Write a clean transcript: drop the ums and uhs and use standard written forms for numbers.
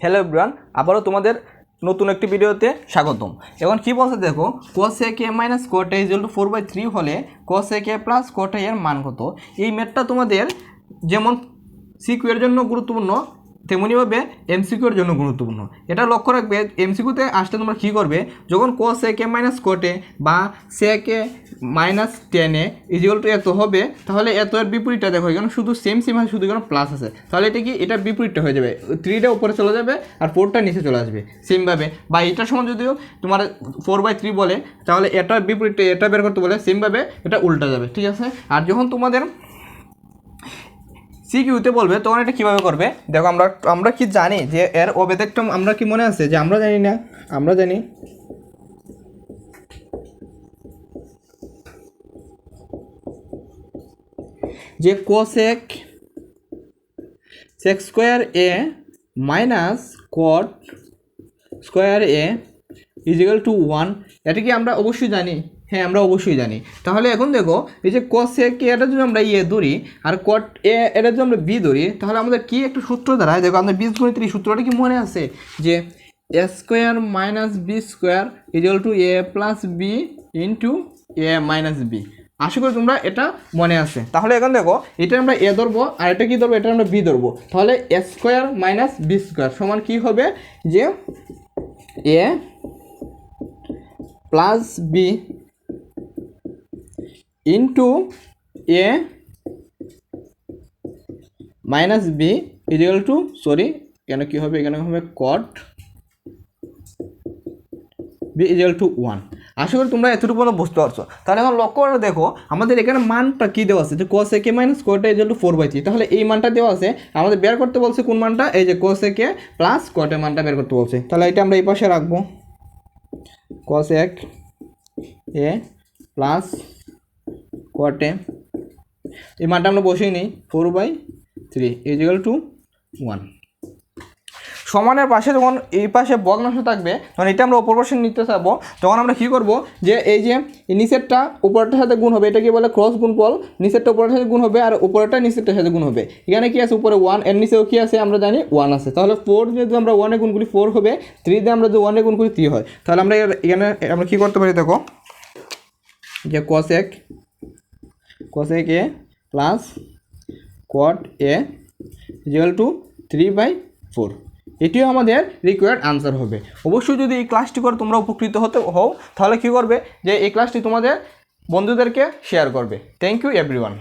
Hello everyone, আবারও তোমাদের নতুন একটি ভিডিওতে স্বাগতম। এখন কি বলছে দেখো, cos a k minus cot a equal to 4/3 হলে cos a k plus cot a এর মান কত। এই ম্যাথটা তোমাদের যেমন সিকিউ এর জন্য গুরুত্বপূর্ণ তেমনিভাবে এমসিকিউ এর জন্য গুরুত্বপূর্ণ। এটা লক্ষ্য রাখবে, এমসিকিউতে আসলে তোমরা কী করবে, যখন cos a k minus cot a বা sec a minus tan a equal to এত হবে, তাহলে এত এর বিপরীতটা দেখো, এখানে শুধু সেম আছে, শুধু এখানে প্লাস আছে, তাহলে এটা কি এটার বিপরীতটা হয়ে যাবে, 3টা উপরে চলে যাবে আর 4টা নিচে চলে আসবে সেমভাবে। বা এটার সময় যদিও তোমার 4/3 বলে, তাহলে এটার বিপরীতটা এটা বের করতে বলে সেমভাবে এটা উল্টা যাবে, ঠিক আছে। আর যখন তোমাদের সিকিউতে বলবে তখন এটা কীভাবে করবে দেখো, আমরা কি জানি যে এর অবেদেকটা আমরা কি মনে আছে যে আমরা জানি না, আমরা জানি যে cosec sec square a minus cot square a equal to 1, এটা কি আমরা অবশ্যই জানি? হ্যাঁ, আমরা অবশ্যই জানি। তাহলে এখন দেখো, এই যে cosec a এটা যদি আমরা ধরি আর cot a এটা যদি আমরা b ধরি, তাহলে আমাদের কি একটা সূত্র দাঁড়ায় দেখো, আমাদের বীজগণিতের এই সূত্রটা কি মনে আছে যে a square minus b square equal to a plus b into a minus b। আশা করি তোমরা এটা মনে আছে। তাহলে এখন দেখো, এটা আমরা এ ধরবো আর এটা কি ধরবো, এটা আমরা বি ধরবো, তাহলে A square minus B square সমান কী হবে যে A plus B into A minus B equal to, sorry কেন কী হবে, এখানে হবে কট বি ইকুয়াল টু 1। আশা করি তোমরা এতটুকু পর্যন্ত বুঝতে পারছো। তাহলে এখন লক্ষ্য করে দেখো, আমাদের এখানে মানটা কী দেওয়া আছে যে cos a k minus cot a equal to 4/3, তাহলে এই মানটা দেওয়া আছে, আমাদের বের করতে বলছে কোন মানটা, এই যে cos a k plus cot a মানটা বের করতে বলছে। তাহলে এটা আমরা এই পাশে রাখবো, cos a plus cot a, এই মানটা আমরা বসেই নিই 4/3 ইকুয়াল টু 1। সমানের পাশে যখন এই পাশে ভগ্নাংশ থাকবে, তখন এটা আমরা অপর পাশে নিতে চাবো, তখন আমরা কী করবো যে এই যে নিচেরটা উপরেরটার সাথে গুণ হবে, এটা কি বলে ক্রস গুণফল, নিচেরটা উপরের সাথে গুণ হবে আর উপরেরটা নিচেরটার সাথে গুণ হবে। এখানে কি আছে, উপরে 1, এর নিচেও কি আছে আমরা জানি 1 আছে, তাহলে 4 যদি আমরা 1 এ গুণ করি 4 হবে, 3 দিয়ে আমরা যদি 1 এ গুণ করি 3 হয়। তাহলে আমরা এখানে আমরা কী করতে পারি দেখো, যে cos a plus cot a equal to 3/4, এটিও আমাদের রিকোয়ার্ড আনসার হবে। অবশ্যই যদি এই ক্লাসটি করে তোমরা উপকৃত হও, তাহলে কী করবে যে এই ক্লাসটি তোমাদের বন্ধুদেরকে শেয়ার করবে। Thank you everyone.